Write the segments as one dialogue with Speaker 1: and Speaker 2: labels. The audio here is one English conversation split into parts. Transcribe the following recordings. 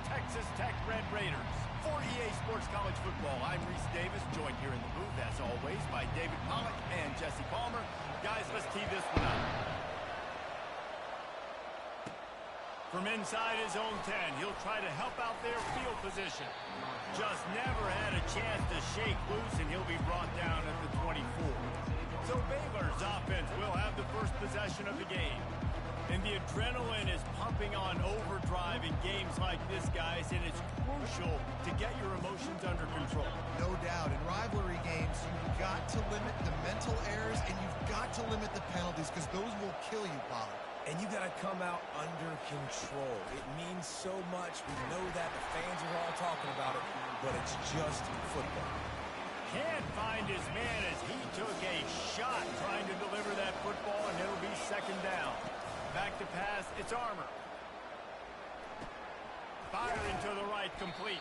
Speaker 1: Texas Tech Red Raiders. For EA Sports College Football, I'm Reese Davis, joined here in the booth, as always, by David Pollack and Jesse Palmer. Guys, let's tee this one up. From inside his own 10, he'll try to help out their field position. Just never had a chance to shake loose, and he'll be brought down at the 24. So Baylor's offense will have the first possession of the game. And the adrenaline is pumping on overdrive in games like this, guys, and it's crucial to get your emotions under control.
Speaker 2: No doubt. In rivalry games, you've got to limit the mental errors, and you've got to limit the penalties, because those will kill you, Pollard.
Speaker 3: And you got to come out under control. It means so much. We know that. The fans are all talking about it, but it's just football.
Speaker 1: Can't find his man as he took a shot trying to deliver that football, and it'll be second down. Back to pass, it's Armour. Firing to the right, complete.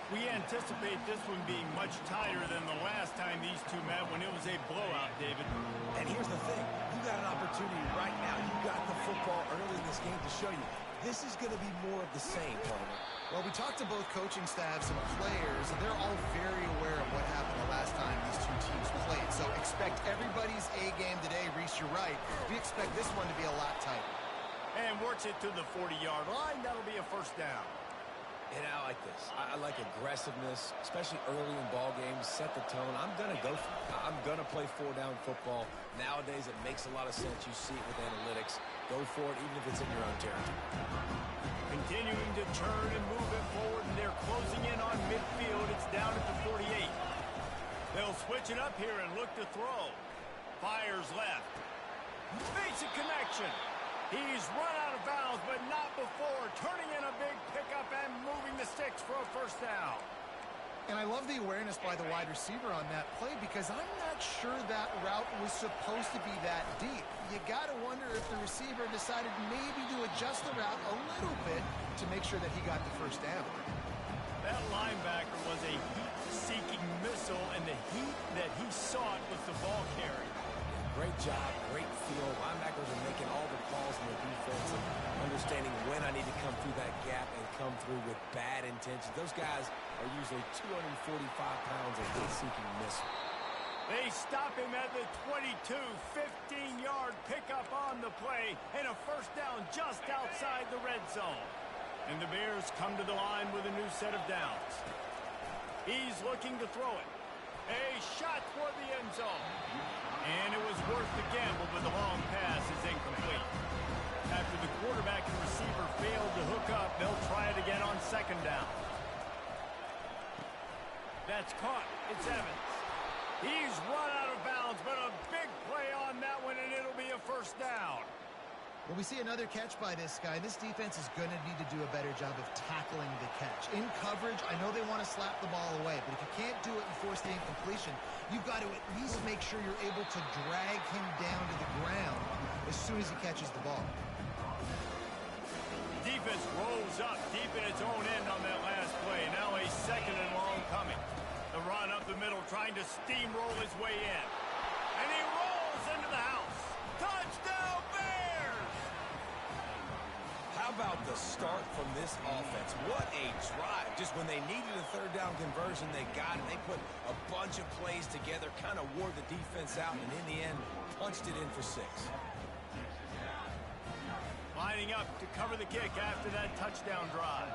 Speaker 1: We anticipate this one being much tighter than the last time these two met when it was a blowout, David.
Speaker 3: And here's the thing. You got an opportunity right now. You got the football early in this game to show you. This is going to be more of the same, Palmer.
Speaker 2: Well, we talked to both coaching staffs and players, and they're all very aware of what happened the last time these two teams played. So expect everybody's A game today. Reese, you're right. We expect this one to be a lot tighter.
Speaker 1: And works it to the 40-yard line. That'll be a first down.
Speaker 3: And I like this. I like aggressiveness, especially early in ball games. Set the tone. I'm going to go for it. I'm going to play four-down football. Nowadays, it makes a lot of sense. You see it with analytics. Go for it, even if it's in your own territory.
Speaker 1: Continuing to turn and move it forward, and they're closing in on midfield. It's down at the 48. They'll switch it up here and look to throw. Fires left. Basic connection. He's run out of bounds, but not before. Turning in a big pickup and moving the sticks for a first down.
Speaker 2: And I love the awareness by the wide receiver on that play, because I'm not sure that route was supposed to be that deep. You got to wonder if the receiver decided maybe to adjust the route a little bit to make sure that he got the first down.
Speaker 1: That linebacker was a heat-seeking missile, and the heat that he sought was the ball carry.
Speaker 3: Great job, great feel. Linebackers are making all the calls in the defense and understanding when I need to come through that gap and come through with bad intentions. Those guys are usually 245 pounds of heat-seeking missile.
Speaker 1: They stop him at the 22, 15-yard pickup on the play, and a first down just outside the red zone. And the Bears come to the line with a new set of downs. He's looking to throw it. A shot toward the end zone. And it was worth the gamble, but the long pass is incomplete. After the quarterback and receiver failed to hook up, they'll try it again on second down. That's caught. It's Evans. He's run out of bounds, but a big play on that one, and it'll be a first down.
Speaker 2: Well, we see another catch by this guy. This defense is going to need to do a better job of tackling the catch. In coverage, I know they want to slap the ball away, but if you can't do it and force the incompletion, you've got to at least make sure you're able to drag him down to the ground as soon as he catches the ball.
Speaker 1: Defense rolls up deep in its own end on that last play. Now a second and long coming. The run up the middle, trying to steamroll his way in. And he rolls into the house. Touchdown, Bears!
Speaker 3: How about the start from this offense? What a drive. Just when they needed a third down conversion, they got it. They put a bunch of plays together, kind of wore the defense out, and in the end, punched it in for 6.
Speaker 1: Lining up to cover the kick after that touchdown drive.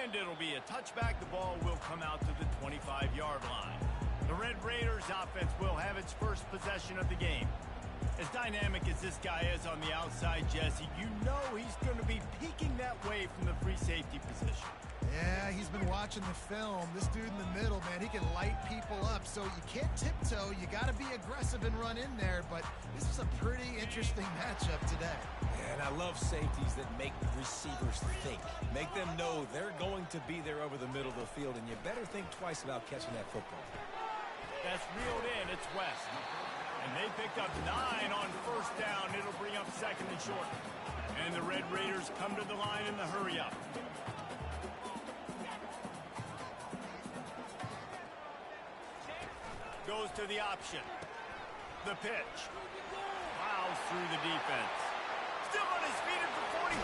Speaker 1: And it'll be a touchback. The ball will come out to the 25-yard line. The Red Raiders offense will have its first possession of the game. As dynamic as this guy is on the outside, Jesse, you know he's going to be peeking that way from the free safety position.
Speaker 2: Yeah, he's been watching the film. This dude in the middle, man, he can light people up. So you can't tiptoe. You got to be aggressive and run in there. But this is a pretty interesting matchup today.
Speaker 3: And I love safeties that make receivers think. Make them know they're going to be there over the middle of the field, and you better think twice about catching that football.
Speaker 1: That's reeled in. It's West. And they picked up 9 on first down. It'll bring up second and short. And the Red Raiders come to the line in the hurry-up. Goes to the option. The pitch. Wow, through the defense. Still on his feet at the 45.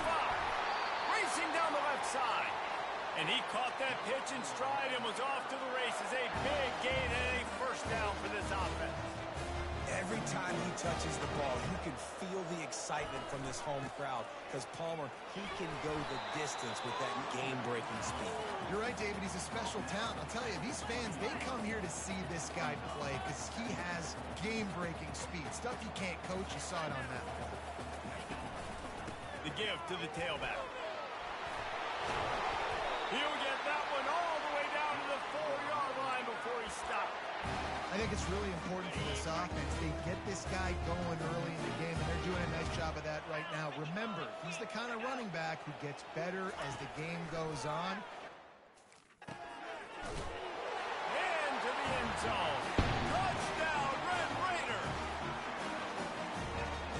Speaker 1: Racing down the left side. And he caught that pitch in stride and was off to the races. A big gain and a first down for this offense.
Speaker 3: Every time he touches the ball, you can feel the excitement from this home crowd because Palmer, he can go the distance with that game-breaking speed.
Speaker 2: You're right, David. He's a special talent. I'll tell you, these fans, they come here to see this guy play because he has game-breaking speed. Stuff you can't coach. You saw it on that play.
Speaker 1: The give to the tailback. He'll get that one all the way down to the 4-yard line before he stopped.
Speaker 2: I think it's really important for this offense. They get this guy going early in the game, and they're doing a nice job of that right now. Remember, he's the kind of running back who gets better as the game goes on.
Speaker 1: And to the end zone. Touchdown, Red Raider.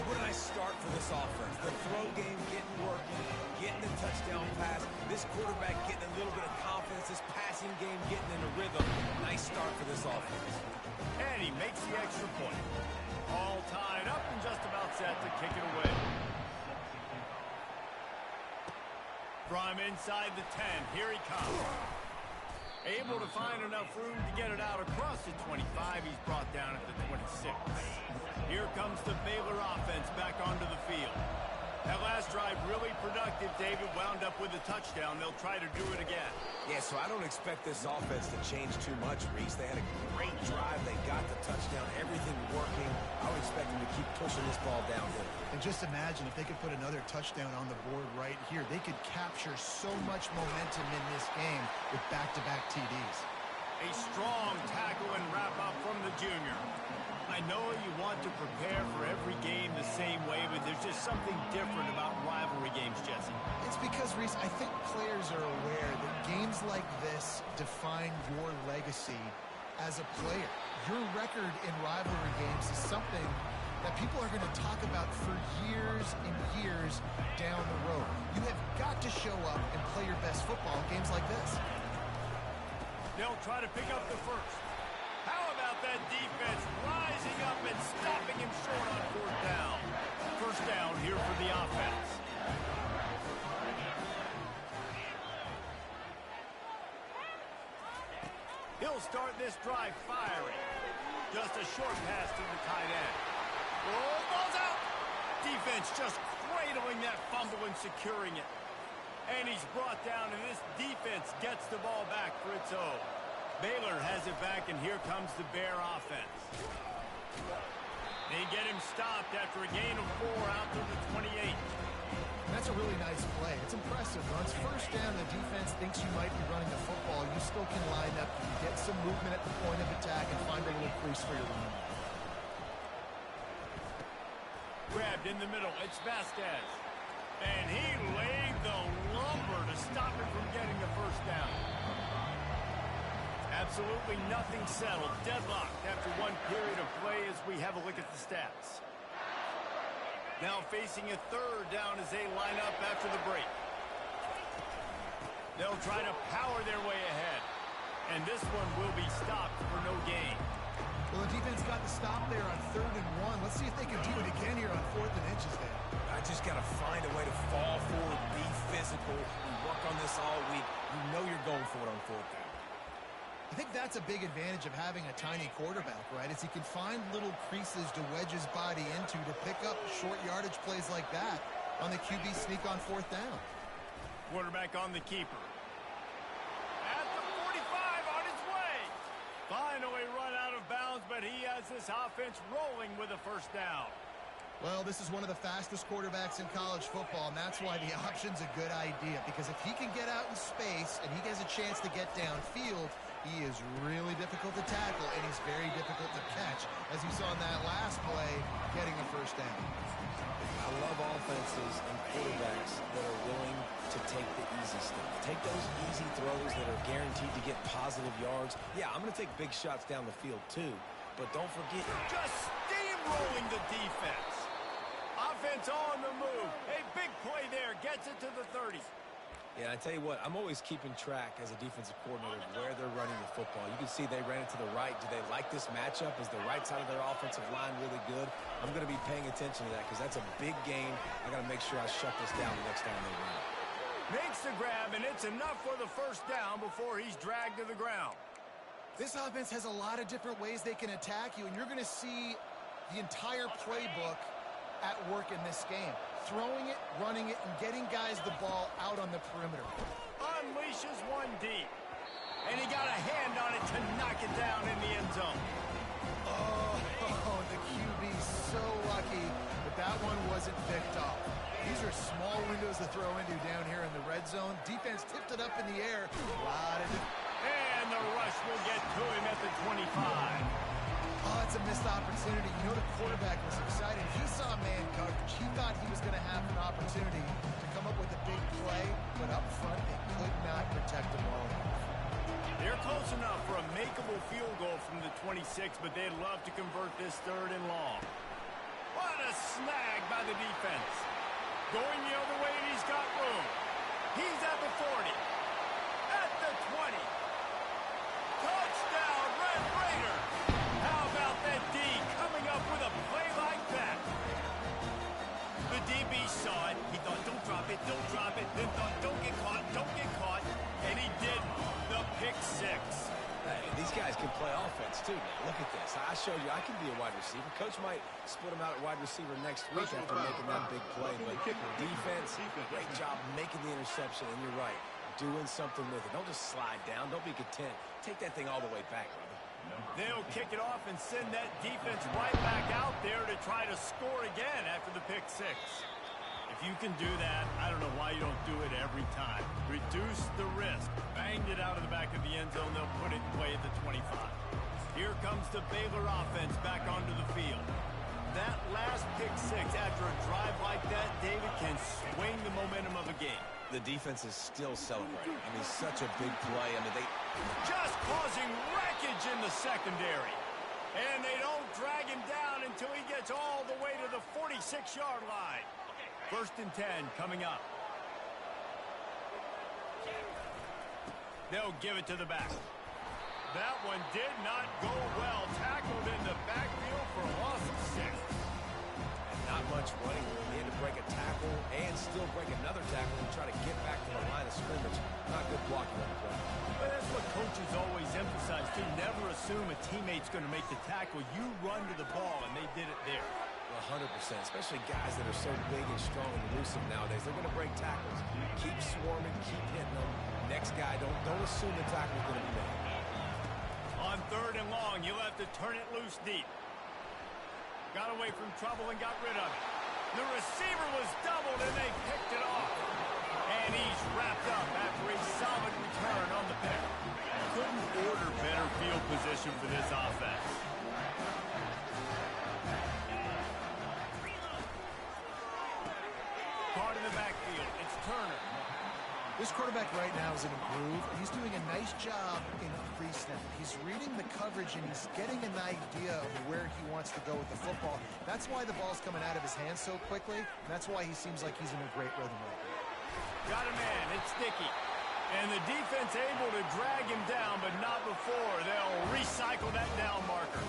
Speaker 3: What a nice start for this offense. The throw game getting working, getting the touchdown pass. This quarterback getting a little bit of confidence. This passing game getting in a rhythm. Nice start for this offense.
Speaker 1: And he makes the extra point. All tied up and just about set to kick it away. From inside the 10, here he comes. Able to find enough room to get it out across the 25. He's brought down at the 26. Here comes the Baylor offense back onto the field. That last drive really productive. David wound up with a touchdown. They'll try to do it again.
Speaker 3: Yeah, so I don't expect this offense to change too much, Reese. They had a great drive. They got the touchdown. Everything working. I would expect them to keep pushing this ball downhill.
Speaker 2: And just imagine if they could put another touchdown on the board right here. They could capture so much momentum in this game with back-to-back TDs.
Speaker 1: A strong tackle and wrap-up from the junior. I know you want to prepare for every game the same way, but there's just something different about rivalry games, Jesse.
Speaker 2: It's because, Reese, I think players are aware that games like this define your legacy as a player. Your record in rivalry games is something that people are going to talk about for years and years down the road. You have got to show up and play your best football in games like this.
Speaker 1: They'll try to pick up the first. How about that defense rising up and stopping him short on fourth down? First down here for the offense. He'll start this drive firing. Just a short pass to the tight end. Oh, ball's out! Defense just cradling that fumble and securing it. And he's brought down, and this defense gets the ball back for its own. Baylor has it back, and here comes the Bear offense. They get him stopped after a gain of 4 out to the 28.
Speaker 2: That's a really nice play. It's impressive. Once first down, the defense thinks you might be running the football. You still can line up, you can get some movement at the point of attack, and find a little crease for your running.
Speaker 1: Grabbed in the middle. It's Vasquez. And he laid the lumber to stop him from getting the first down. Absolutely nothing settled. Deadlocked after one period of play as we have a look at the stats. Now facing a third down as they line up after the break. They'll try to power their way ahead. And this one will be stopped for no gain.
Speaker 2: Well, the defense got the stop there on 3rd and 1. Let's see if they can do it again here on 4th and inches there.
Speaker 3: I just got to find a way to fall forward, be physical. We work on this all week. You know you're going for it on 4th down.
Speaker 2: I think that's a big advantage of having a tiny quarterback, right? Is he can find little creases to wedge his body into to pick up short yardage plays like that on the QB sneak on 4th down.
Speaker 1: Quarterback on the keeper. At the 45 on his way. Finally run out of bounds, but he has this offense rolling with a first down.
Speaker 2: Well, this is one of the fastest quarterbacks in college football, and that's why the option's a good idea. Because if he can get out in space and he has a chance to get downfield, he is really difficult to tackle, and he's very difficult to catch, as you saw in that last play, getting a first down.
Speaker 3: I love offenses and quarterbacks that are willing to take the easy stuff. Take those easy throws that are guaranteed to get positive yards. Yeah, I'm going to take big shots down the field, too. But don't forget,
Speaker 1: just steamrolling the defense. Offense on the move. A big play there. Gets it to the 30.
Speaker 3: yeah, I tell you what, I'm always keeping track as a defensive coordinator of where they're running the football. football. You can see they ran it to the right. Do they like this matchup? Is the right side of their offensive line really good? I'm going to be paying attention to that because that's a big gain. I got to make sure I shut this down the next time they run it.
Speaker 1: Makes the grab, and it's enough for the first down before he's dragged to the ground.
Speaker 2: This offense has a lot of different ways they can attack you, and you're going to see the entire playbook at work in this game. Throwing it, running it, and getting guys the ball out on the perimeter.
Speaker 1: Unleashes one deep. And he got a hand on it to knock it down in the end zone.
Speaker 2: Oh, the QB's so lucky that one wasn't picked off. These are small windows to throw into down here in the red zone. Defense tipped it up in the air.
Speaker 1: And the rush will get to him at the 25.
Speaker 2: Oh, it's a missed opportunity. You know, the quarterback was excited. He saw man coverage. He thought he was going to have an opportunity to come up with a big play, but up front, they could not protect him well enough.
Speaker 1: They're close enough for a makeable field goal from the 26, but they'd love to convert this 3rd and long. What a snag by the defense. Going the other way, and he's got room. He's at the 40. At the 20. Touchdown, Red Raiders. How about that D coming up with a play like that? The DB saw it. He thought, don't drop it, don't drop it. Then thought, don't get caught, don't get caught. And he didn't. The pick 6.
Speaker 3: Hey, these guys can play offense, too. Now, look at this. I showed you I can be a wide receiver. Coach might split him out at wide receiver next week after making that big play. But defense, great job making the interception. And you're right, doing something with it. Don't just slide down. Don't be content. Take that thing all the way back, brother.
Speaker 1: They'll kick it off and send that defense right back out there to try to score again after the pick 6. If you can do that, I don't know why you don't do it every time. Reduce the risk. Banged it out of the back of the end zone. They'll put it in play at the 25. Here comes the Baylor offense back onto the field. That last pick 6 after a drive like that, David, can swing the momentum of a game.
Speaker 3: The defense is still celebrating. I mean, such a big play. I mean, they
Speaker 1: just causing wreckage in the secondary. And they don't drag him down until he gets all the way to the 46-yard line. 1st and 10 coming up. They'll give it to the back. That one did not go well. Tackled in the backfield for a loss of 6.
Speaker 3: not much running. He had to break a tackle and still break another tackle and try to get back to the line of scrimmage. Not good blocking on the play.
Speaker 1: But that's what coaches always emphasize, too. Never assume a teammate's going to make the tackle. You run to the ball, and they did it there.
Speaker 3: 100%, especially guys that are so big and strong and elusive nowadays. They're going to break tackles. Keep swarming, keep hitting them. Next guy, don't assume the tackle's going to be made.
Speaker 1: On 3rd and long, you'll have to turn it loose deep. Got away from trouble and got rid of it. The receiver was doubled, and they picked it off. And he's wrapped up after a solid return on the pick. Couldn't order better field position for this offense. Part of the backfield, it's Turner.
Speaker 2: This quarterback right now is in a groove. He's doing a nice job in pre-snap. He's reading the coverage, and he's getting an idea of where he wants to go with the football. That's why the ball's coming out of his hands so quickly. That's why he seems like he's in a great rhythm right now.
Speaker 1: Got a man. It's Sticky. And the defense able to drag him down, but not before. They'll recycle that down marker.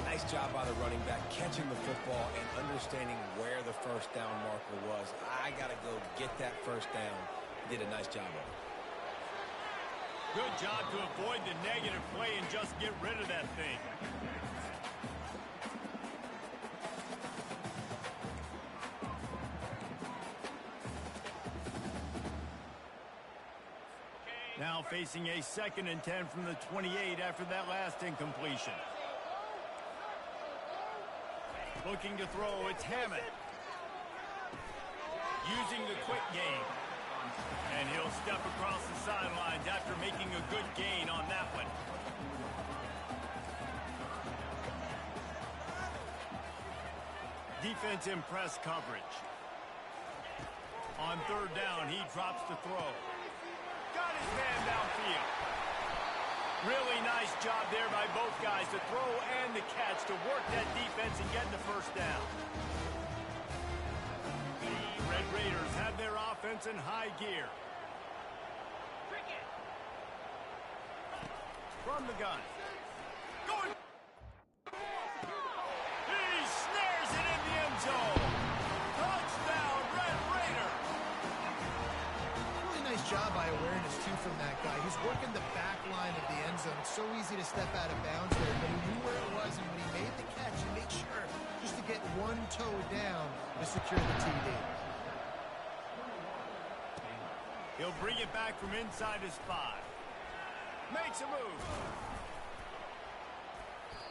Speaker 3: Nice job by the running back, catching the football and understanding where the first down marker was. I got to go get that first down. Did a nice job of it.
Speaker 1: Good job to avoid the negative play and just get rid of that thing. Now facing a 2nd and 10 from the 28 after that last incompletion. Looking to throw, it's Hammond. Using the quick game. And he'll step across the sidelines after making a good gain on that one. Defense in press coverage. On 3rd down, he drops the throw. Got his man downfield. Really nice job there by both guys, the throw and the catch, to work that defense and get the first down. The Red Raiders have their offense in high gear. from the gun. Going. He snares it in the end zone. Touchdown, Red Raider.
Speaker 2: Really nice job by awareness, too, from that guy. He's working the back line of the end zone. It's so easy to step out of bounds there, but he knew where it was, and when he made the catch, he made sure just to get one toe down to secure the TD.
Speaker 1: He'll bring it back from inside his 5. Makes a move.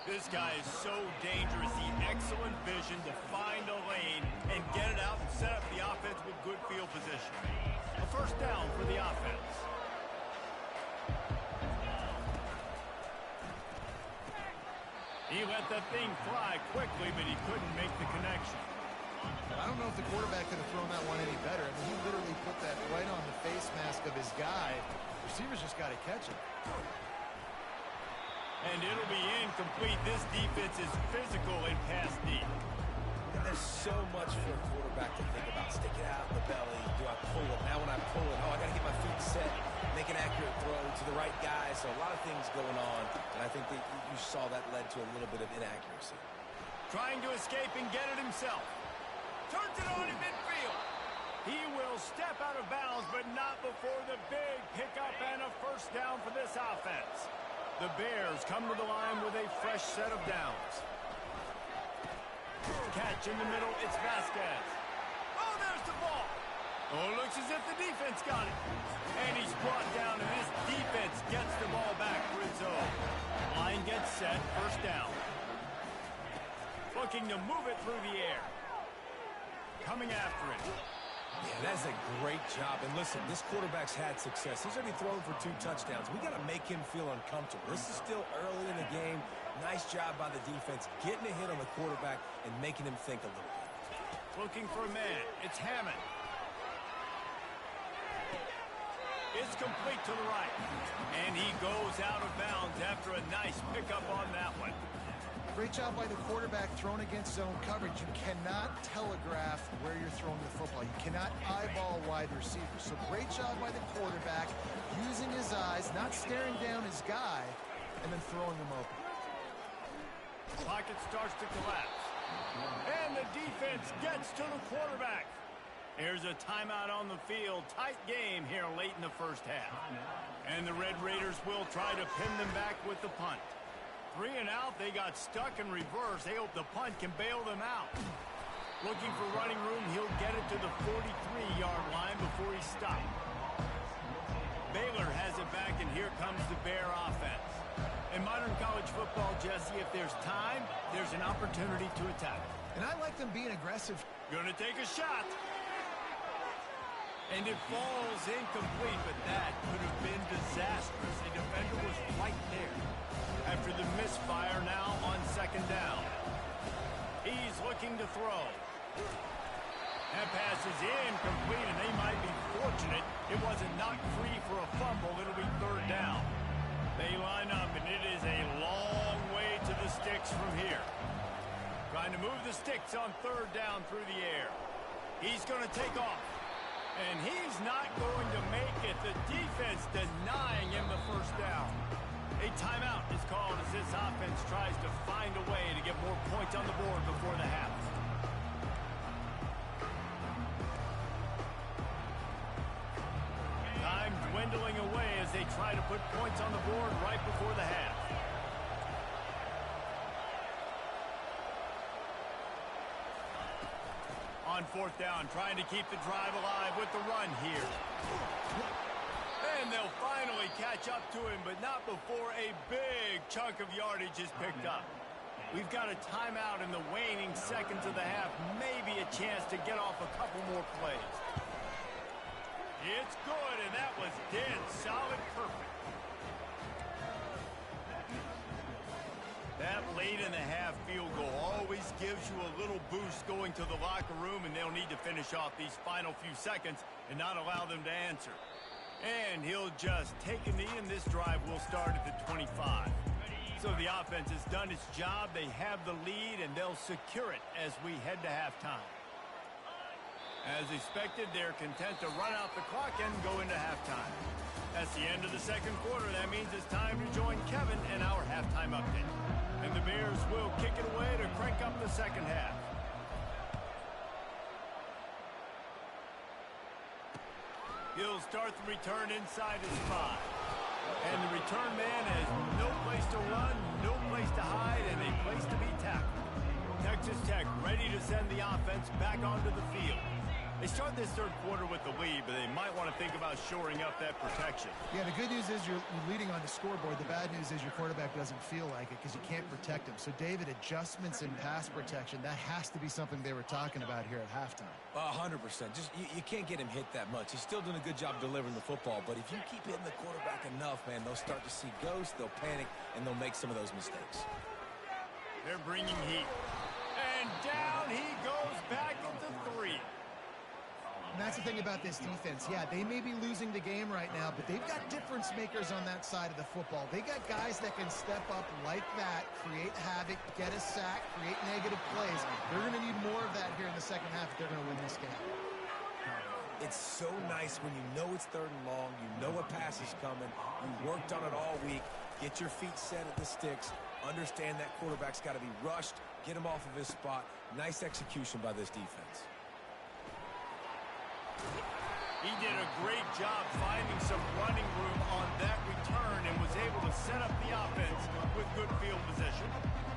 Speaker 1: This guy is so dangerous. He excellent vision to find a lane and get it out and set up the offense with good field position. A first down for the offense. He let that thing fly quickly, but he couldn't make the connection.
Speaker 2: I don't know if the quarterback could have thrown that one any better. I mean, he literally put that right on the face mask of his guy. Receivers just got to catch it.
Speaker 1: And it'll be incomplete. This defense is physical and pass deep.
Speaker 3: And there's so much for a quarterback to think about. Stick it out in the belly. Do I pull it? Now when I pull it, I got to get my feet set, make an accurate throw to the right guy. So a lot of things going on. And I think that you saw that led to a little bit of inaccuracy.
Speaker 1: Trying to escape and get it himself. Turns it on in midfield. He will step out of bounds, but not before the big pickup and a first down for this offense. The Bears come to the line with a fresh set of downs. Catch in the middle, it's Vasquez. Oh, there's the ball. Oh, it looks as if the defense got it. And he's brought down, and this defense gets the ball back for its own. Line gets set, first down. Looking to move it through the air. Coming after it.
Speaker 3: Yeah, that's a great job. And listen, this quarterback's had success. He's already thrown for 2 touchdowns. We got to make him feel uncomfortable. This is still early in the game. Nice job by the defense, getting a hit on the quarterback and making him think a little bit.
Speaker 1: Looking for a man. It's Hammond. It's complete to the right. And he goes out of bounds after a nice pickup on that one.
Speaker 2: Great job by the quarterback thrown against zone coverage. You cannot telegraph where you're throwing the football. You cannot eyeball wide receivers. So great job by the quarterback using his eyes, not staring down his guy, and then throwing him open.
Speaker 1: Pocket starts to collapse. And the defense gets to the quarterback. Here's a timeout on the field. Tight game here late in the first half. And the Red Raiders will try to pin them back with the punt. 3 and out, they got stuck in reverse. They hope the punt can bail them out. Looking for running room, he'll get it to the 43-yard line before he's stopped. Baylor has it back, and here comes the Bear offense. In modern college football, Jesse, if there's time, there's an opportunity to attack.
Speaker 2: And I like them being aggressive.
Speaker 1: Gonna take a shot. And it falls incomplete, but that could have been disastrous. The defender was right there. After the misfire now on second down. He's looking to throw. That pass is incomplete, and they might be fortunate it wasn't knocked free for a fumble. It'll be third down. They line up, and it is a long way to the sticks from here. Trying to move the sticks on third down through the air. He's going to take off. And he's not going to make it. The defense denying him the first down. A timeout is called as this offense tries to find a way to get more points on the board before the half. Time dwindling away as they try to put points on the board right before the half. On fourth down, trying to keep the drive alive with the run here. And they'll finally catch up to him, but not before a big chunk of yardage is picked up. We've got a timeout in the waning seconds of the half. Maybe a chance to get off a couple more plays. It's good, and that was dead solid perfect. That late in the half field goal always gives you a little boost going to the locker room, and they'll need to finish off these final few seconds and not allow them to answer. And he'll just take a knee, and this drive will start at the 25. So the offense has done its job. They have the lead, and they'll secure it as we head to halftime. As expected, they're content to run out the clock and go into halftime. That's the end of the second quarter. That means it's time to join Kevin interrupted. And the Bears will kick it away to crank up the second half. He'll start the return inside his 5. And the return man has no place to run, no place to hide, and a place to be tackled. Texas Tech ready to send the offense back onto the field. They start this third quarter with the lead, but they might want to think about shoring up that protection.
Speaker 2: Yeah, the good news is you're leading on the scoreboard. The bad news is your quarterback doesn't feel like it because you can't protect him. So, David, adjustments in pass protection, that has to be something they were talking about here at halftime.
Speaker 3: 100%. Just you can't get him hit that much. He's still doing a good job delivering the football, but if you keep hitting the quarterback enough, man, they'll start to see ghosts, they'll panic, and they'll make some of those mistakes.
Speaker 1: They're bringing heat. And down he goes back into 3.
Speaker 2: And that's the thing about this defense. Yeah, they may be losing the game right now, but they've got difference makers on that side of the football. They got guys that can step up like that, create havoc, get a sack, create negative plays. They're going to need more of that here in the second half if they're going to win this game.
Speaker 3: It's so nice when you know it's third and long, you know a pass is coming, you worked on it all week, get your feet set at the sticks, understand that quarterback's got to be rushed, get him off of his spot. Nice execution by this defense.
Speaker 1: He did a great job finding some running room on that return and was able to set up the offense with good field position.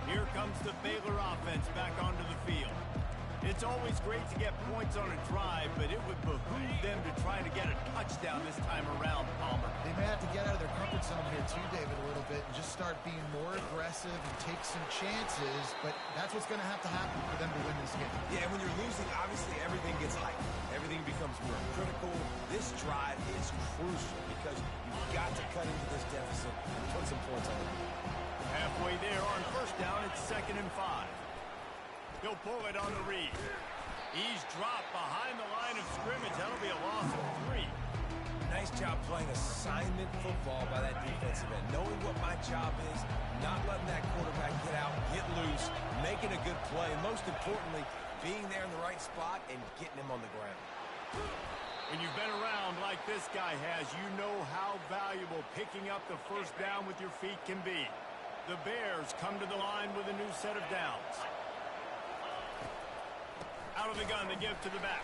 Speaker 1: Here comes the Baylor offense back onto the field. It's always great to get points on a drive, but it would behoove them to try to get a touchdown this time around, Palmer.
Speaker 2: They may have to get out of their comfort zone here too, David, a little bit, and just start being more aggressive and take some chances, but that's what's going to happen for them to win this game.
Speaker 3: Yeah, when you're losing, obviously everything gets hyped. Everything becomes more critical. This drive is crucial because you've got to cut into this deficit and put some points on it.
Speaker 1: Halfway there on first down, it's 2nd and 5. He'll pull it on the read. He's dropped behind the line of scrimmage. That'll be a loss of 3.
Speaker 3: Nice job playing assignment football by that defensive end. Knowing what my job is, not letting that quarterback get out, get loose, making a good play, and most importantly, being there in the right spot and getting him on the ground.
Speaker 1: When you've been around like this guy has, you know how valuable picking up the first down with your feet can be. The Bears come to the line with a new set of downs. Out of the gun, they give to the back.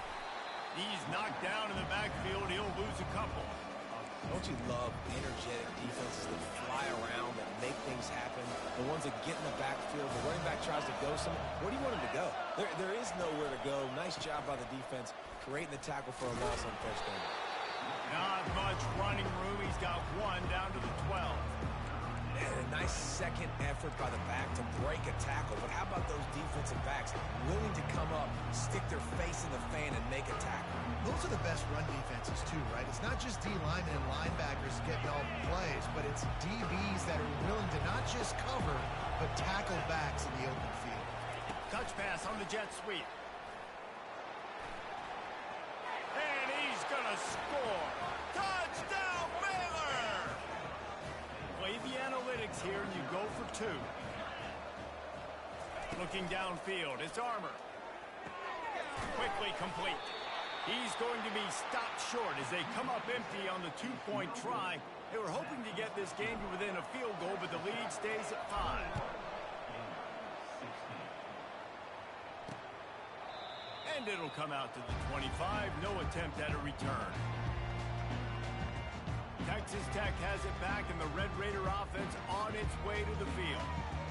Speaker 1: He's knocked down in the backfield. He'll lose a couple.
Speaker 3: Don't you love energetic defenses that fly around, that make things happen? The ones that get in the backfield, the running back tries to go somewhere. Where do you want him to go? There is nowhere to go. Nice job by the defense, creating the tackle for a loss on first down.
Speaker 1: Not much running room. He's got 1 down to the 12.
Speaker 3: And a nice second effort by the back to break a tackle. But how about those defensive backs willing to come up, stick their face in the fan, and make a tackle?
Speaker 2: Those are the best run defenses too, right? It's not just D linemen and linebackers getting all the plays, but it's DBs that are willing to not just cover, but tackle backs in the open field.
Speaker 1: Touch pass on the jet sweep. And he's going to score. Touchdown, Baylor! Play the analytics here, and you go for 2. Looking downfield, it's Armour. Quickly complete. He's going to be stopped short as they come up empty on the 2-point try. They were hoping to get this game to within a field goal, but the lead stays at 5. And it'll come out to the 25. No attempt at a return. Texas Tech has it back, and the Red Raider offense on its way to the field.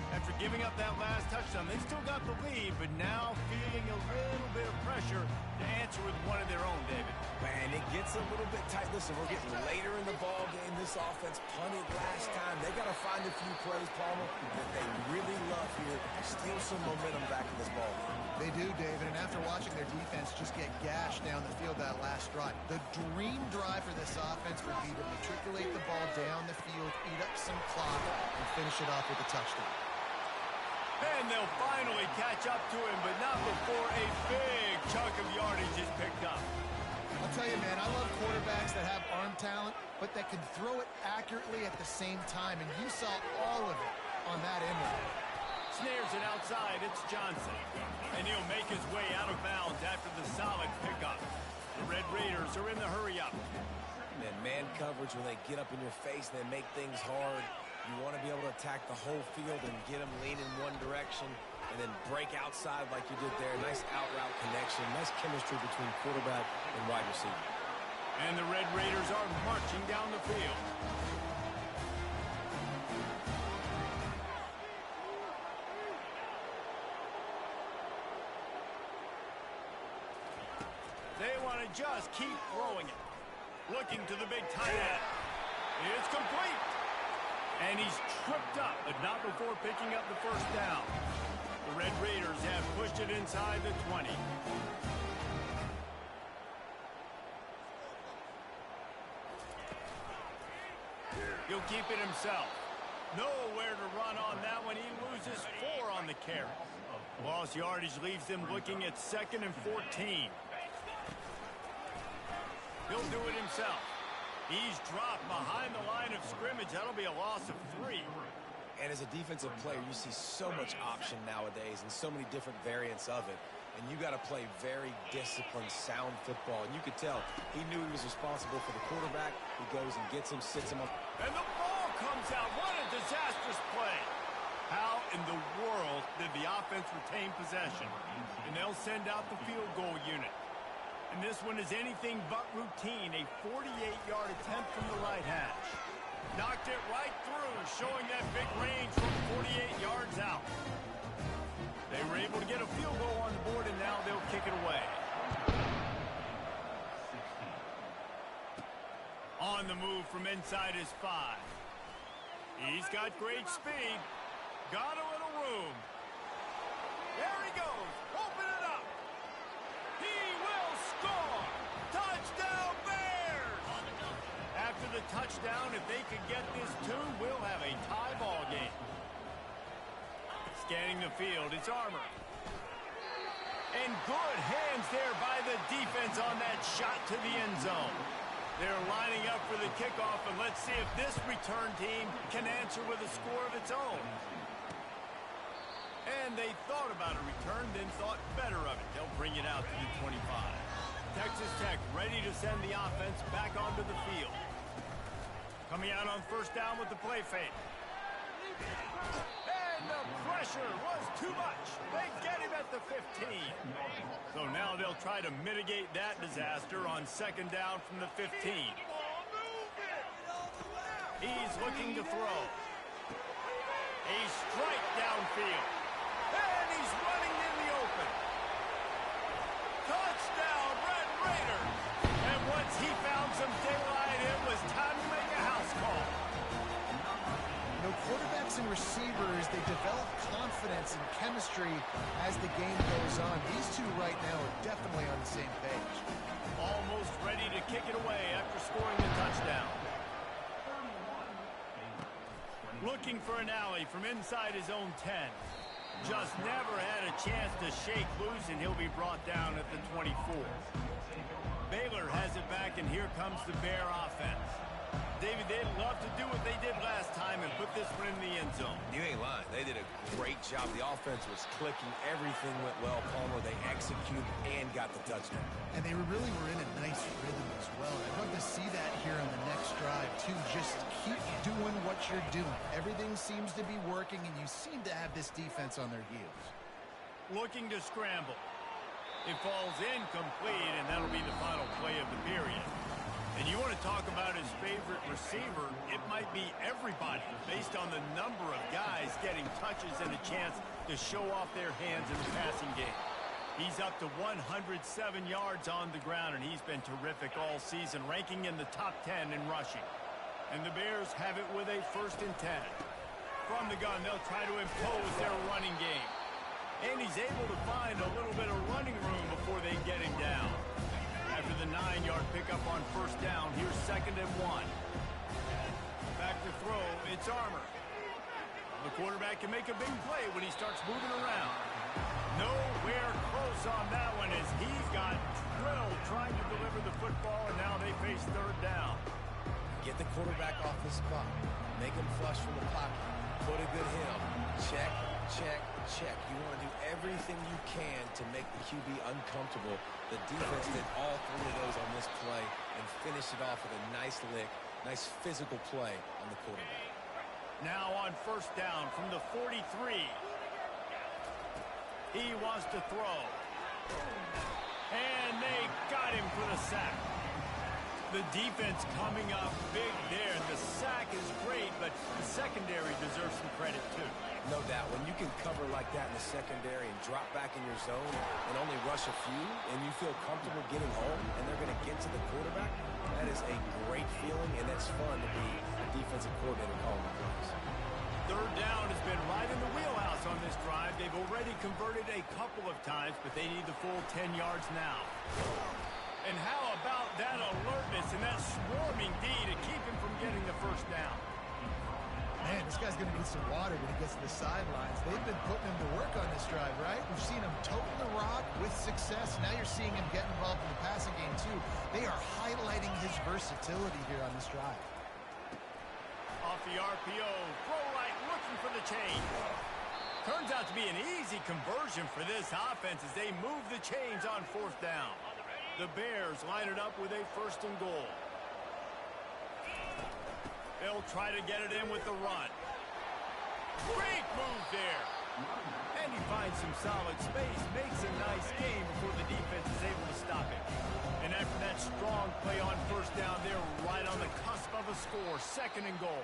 Speaker 1: After giving up that last touchdown, they still got the lead, but now feeling a little bit of pressure to answer with one of their own, David.
Speaker 3: Man, it gets a little bit tight. Listen, we're getting later in the ball game. This offense punted last time. They got to find a few plays, Palmer, that they really love here to steal some momentum back in this ball game.
Speaker 2: They do, David, and after watching their defense just get gashed down the field that last drive, the dream drive for this offense would be to matriculate the ball down the field, eat up some clock, and finish it off with a touchdown.
Speaker 1: And they'll finally catch up to him, but not before a big chunk of yardage is picked up.
Speaker 2: I'll tell you, man, I love quarterbacks that have arm talent, but that can throw it accurately at the same time, and you saw all of it on that end.
Speaker 1: Snares it outside, it's Johnson. And he'll make his way out of bounds after the solid pickup. The Red Raiders are in the hurry-up.
Speaker 3: And man coverage, when they get up in your face, they make things hard. You want to be able to attack the whole field and get them leaning one direction and then break outside like you did there. Nice out-route connection. Nice chemistry between quarterback and wide receiver.
Speaker 1: And the Red Raiders are marching down the field. They want to just keep throwing it. Looking to the big tight end. It's complete. And he's tripped up, but not before picking up the first down. The Red Raiders have pushed it inside the 20. He'll keep it himself. Nowhere to run on that one. He loses 4 on the carry. Lost yardage leaves them looking at 2nd and 14. He'll do it himself. He's dropped behind the line of scrimmage. That'll be a loss of 3.
Speaker 3: And as a defensive player, you see so much option nowadays and so many different variants of it. And you got to play very disciplined, sound football. And you could tell he knew he was responsible for the quarterback. He goes and gets him, sits him up.
Speaker 1: And the ball comes out. What a disastrous play. How in the world did the offense retain possession? And they'll send out the field goal unit. And this one is anything but routine. A 48-yard attempt from the right hash. Knocked it right through, showing that big range from 48 yards out. They were able to get a field goal on the board, and now they'll kick it away. On the move from inside his 5. He's got great speed. Got a little room. There he goes. Open it up. He will score. Touchdown, Bears! After the touchdown, if they could get this 2, we'll have a tie ball game. Scanning the field, it's Armour. And good hands there by the defense on that shot to the end zone. They're lining up for the kickoff, and let's see if this return team can answer with a score of its own. And they thought about a return, then thought better of it. They'll bring it out to the 25. Texas Tech ready to send the offense back onto the field. Coming out on first down with the play fake. And the pressure was too much. They get him at the 15. So now they'll try to mitigate that disaster on second down from the 15. He's looking to throw. A strike downfield. And he's running in the open. Touchdown, Red Raiders. And once he found some daylight, it was time to make a house call.
Speaker 2: You know, quarterbacks and receivers, they develop confidence and chemistry as the game goes on. These two right now are definitely on the same page.
Speaker 1: Almost ready to kick it away after scoring the touchdown. Looking for an alley from inside his own 10. Just never had a chance to shake loose, and he'll be brought down at the 24. Baylor has it back, and here comes the Bear offense. David, they'd love to do what they did last time and put this one in the end zone.
Speaker 3: You ain't lying. They did a great job. The offense was clicking. Everything went well. Palmer, they executed and got the touchdown.
Speaker 2: And they really were in a nice rhythm as well. I'd love to see that here on the next drive, too. Just keep doing what you're doing. Everything seems to be working, and you seem to have this defense on their heels.
Speaker 1: Looking to scramble. It falls incomplete, and that'll be the final play of the period. And you want to talk about his favorite receiver, it might be everybody based on the number of guys getting touches and a chance to show off their hands in the passing game. He's up to 107 yards on the ground, and he's been terrific all season, ranking in the top 10 in rushing. And the Bears have it with a 1st and 10. From the gun, they'll try to impose their running game. And he's able to find a little bit of running room before they get him down. After the 9-yard pickup on first down, here's 2nd and 1. Back to throw, it's Armour. The quarterback can make a big play when he starts moving around. Nowhere close on that one as he got drilled trying to deliver the football, and now they face 3rd down.
Speaker 3: Get the quarterback off the spot. Make him flush from the pocket. Put a good hit on him. Check, check, check. You want to do everything you can to make the QB uncomfortable. The defense did all 3 of those on this play and finished it off with a nice lick, nice physical play on the quarterback.
Speaker 1: Now on first down from the 43. He wants to throw. And they got him for the sack. The defense coming up big there. The sack is great, but the secondary deserves some credit too.
Speaker 3: No doubt. When you can cover like that in the secondary and drop back in your zone and only rush a few, and you feel comfortable getting home, and they're going to get to the quarterback, that is a great feeling, and that's fun to be a defensive coordinator calling the plays.
Speaker 1: Third down has been right in the wheelhouse on this drive. They've already converted a couple of times, but they need the full 10 yards now. And how about that alertness and that swarming D to keep him from getting the first down?
Speaker 2: Man, this guy's going to need some water when he gets to the sidelines. They've been putting him to work on this drive, right? We've seen him toting the rock with success. Now you're seeing him get involved in the passing game, too. They are highlighting his versatility here on this drive.
Speaker 1: Off the RPO, throw right, looking for the chain. Turns out to be an easy conversion for this offense as they move the chains on fourth down. The Bears line it up with a first and goal. They'll try to get it in with the run. Great move there. And he finds some solid space, makes a nice game before the defense is able to stop him. And after that strong play on first down, they're right on the cusp of a score, second and goal.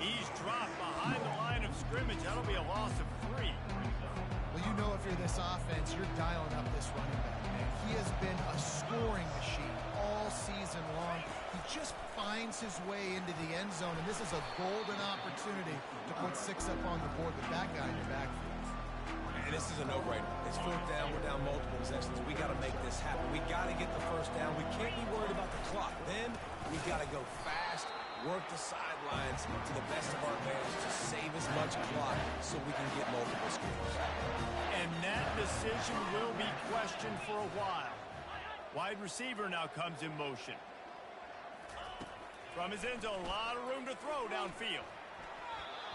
Speaker 1: He's dropped behind the line of scrimmage. That'll be a loss of 3.
Speaker 2: Well, you know if you're this offense, you're dialing up this running back, man. He has been a scoring machine all season long. He just finds his way into the end zone, and this is a golden opportunity to put 6 up on the board with that guy in your backfield.
Speaker 3: And this is a no-brainer. It's fourth down. We're down multiple possessions. We got to make this happen. We got to get the first down. We can't be worried about the clock. Then we got to go fast, work the sidelines to the best of our advantage to save as much clock so we can get multiple scores.
Speaker 1: And that decision will be questioned for a while. Wide receiver now comes in motion. From his end zone, a lot of room to throw downfield.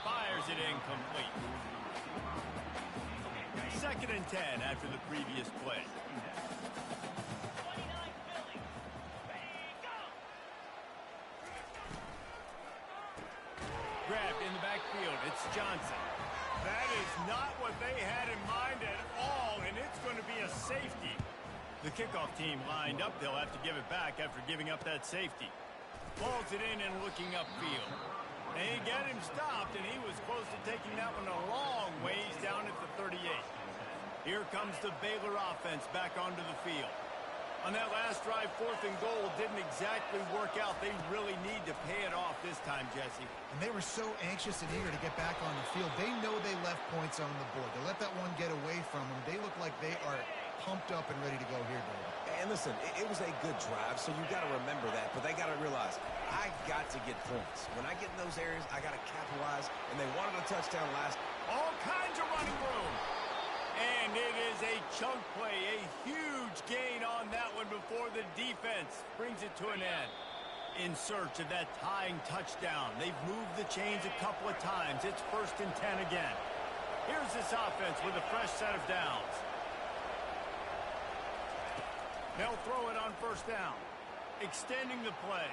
Speaker 1: Fires it incomplete. Second and 10 after the previous play. Grabbed in the backfield. It's Johnson. That is not what they had in mind at all, and it's going to be a safety. The kickoff team lined up. They'll have to give it back after giving up that safety. Pulls it in and looking upfield. They get him stopped, and he was close to taking that one a long ways down at the 38. Here comes the Baylor offense back onto the field. On that last drive, fourth and goal didn't exactly work out. They really need to pay it off this time, Jesse.
Speaker 2: And they were so anxious and eager to get back on the field. They know they left points on the board. They let that one get away from them. They look like they are pumped up and ready to go here, David.
Speaker 3: And listen, it was a good drive, so you got to remember that. But they got to realize, I got to get points. When I get in those areas, I got to capitalize. And they wanted a touchdown last.
Speaker 1: All kinds of running room. And it is a chunk play, a huge gain on that one before the defense brings it to an end. In search of that tying touchdown. They've moved the chains a couple of times. It's first and 10 again. Here's this offense with a fresh set of downs. They'll throw it on first down. Extending the play.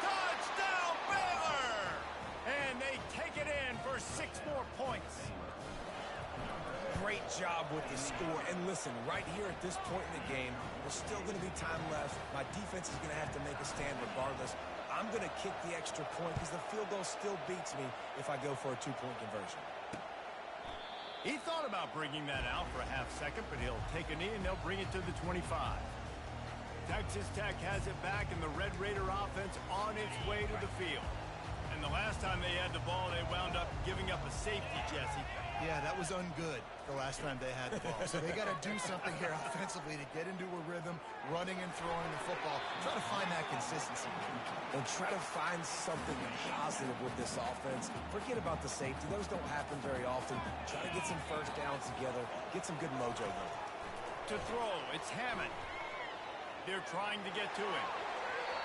Speaker 1: Touchdown, Baylor! And they take it in for 6 more points.
Speaker 3: Great job with the score. And listen, right here at this point in the game, there's still going to be time left. My defense is going to have to make a stand regardless. I'm going to kick the extra point because the field goal still beats me if I go for a 2-point conversion.
Speaker 1: He thought about bringing that out for a half second, but he'll take a knee and they'll bring it to the 25. Texas Tech has it back, and the Red Raider offense on its way to the field. And the last time they had the ball, they wound up giving up a safety, Jesse.
Speaker 2: Yeah, that was ungood the last time they had the ball. So they got to do something here offensively to get into a rhythm, running and throwing the football. Try to find that consistency.
Speaker 3: And try to find something positive with this offense. Forget about the safety. Those don't happen very often. Try to get some first downs together. Get some good mojo going.
Speaker 1: To throw, it's Hammond. They're trying to get to him.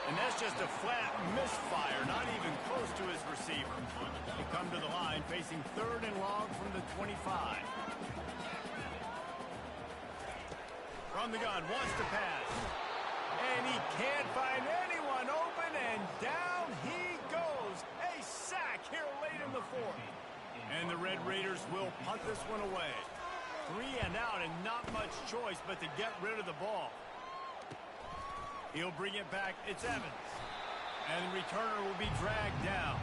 Speaker 1: And that's just a flat misfire, not even close to his receiver. They come to the line facing third and long from the 25. From the gun, wants to pass. And he can't find anyone open, and down Raiders will punt this one away. 3 and out, and not much choice but to get rid of the ball. He'll bring it back. It's Evans. And the returner will be dragged down.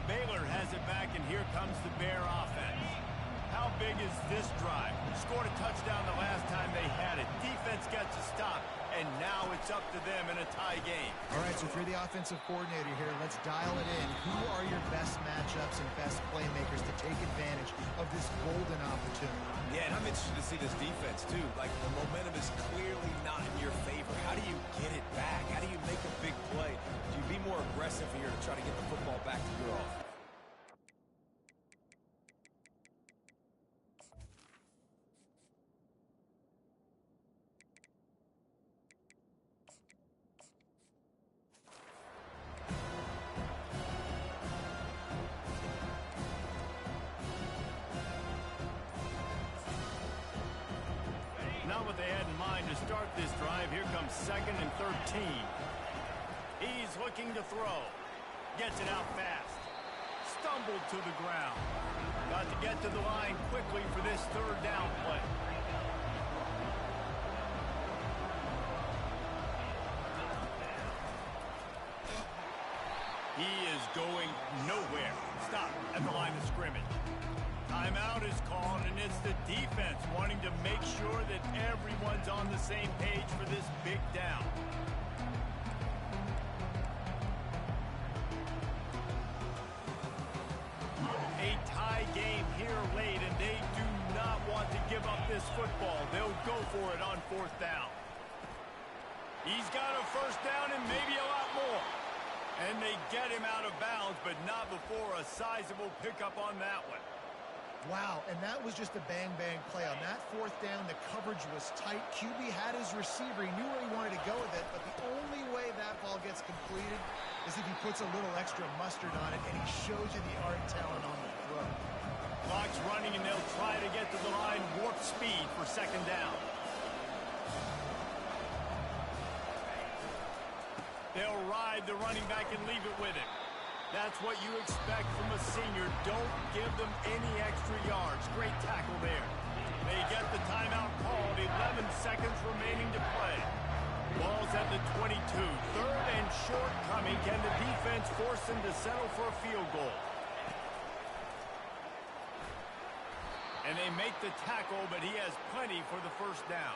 Speaker 1: Baylor has it back, and here comes the Bear offense. How big is this drive? Scored a touchdown the last time they had it. Defense gets a stop, and now it's up to them in a tie game.
Speaker 2: All right, so if you're the offensive coordinator here, let's dial it in. Who are your best matchups and best playmakers to take advantage of this golden opportunity?
Speaker 3: Yeah, and I'm interested to see this defense, too. Like, the momentum is clearly not in your favor. How do you get it back? How do you make a big play? Do you be more aggressive here to try to get the football back to your offense?
Speaker 1: Not what they had in mind to start this drive. Here comes 2nd and 13. He's looking to throw. Gets it out fast. Stumbled to the ground. Got to get to the line quickly for this 3rd down play. He is going nowhere. Stop at the line of scrimmage. Timeout is called, and it's the defense wanting to make sure that everyone's on the same page for this big down. A tie game here late, and they do not want to give up this football. They'll go for it on 4th down. He's got a 1st down and maybe a lot more. And they get him out of bounds, but not before a sizable pickup on that one.
Speaker 2: Wow, and that was just a bang-bang play. On that 4th down, the coverage was tight. QB had his receiver. He knew where he wanted to go with it, but the only way that ball gets completed is if he puts a little extra mustard on it, and he shows you the art and talent on the throw.
Speaker 1: Clock's running, and they'll try to get to the line warp speed for 2nd down. They'll ride the running back and leave it with him. That's what you expect from a senior. Don't give them any extra yards. Great tackle there. They get the timeout called. 11 seconds remaining to play. Ball's at the 22. 3rd and short coming. Can the defense force them to settle for a field goal? And they make the tackle, but he has plenty for the 1st down.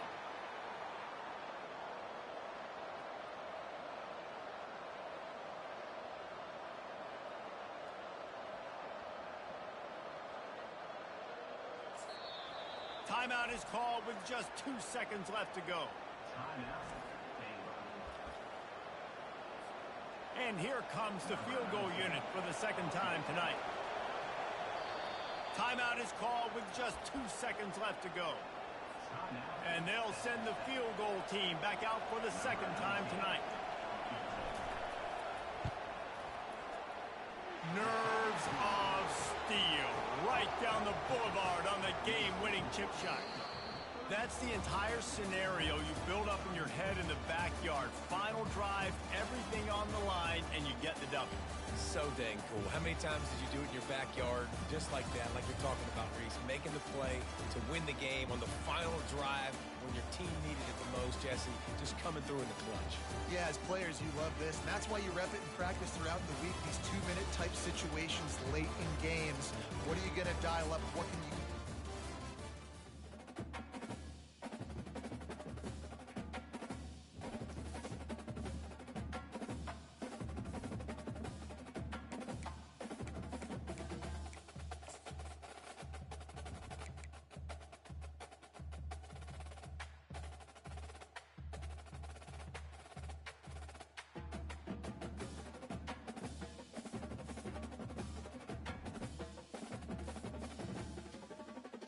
Speaker 1: Timeout is called with just 2 seconds left to go. And here comes the field goal unit for the 2nd time tonight. Timeout is called with just 2 seconds left to go. And they'll send the field goal team back out for the 2nd time tonight. Nerves of steel. Right down the boulevard on the game-winning chip shot. That's the entire scenario you build up in your head in the backyard. Final drive, everything on the line, and you get the W.
Speaker 3: So dang cool. How many times did you do it in your backyard just like that, like you're talking about, Reese? Making the play to win the game on the final drive when your team needed it the most, Jesse. Just coming through in the clutch.
Speaker 2: Yeah, as players, you love this. And that's why you rep it in practice throughout the week. These 2-minute type situations late in games. What are you going to dial up? What can you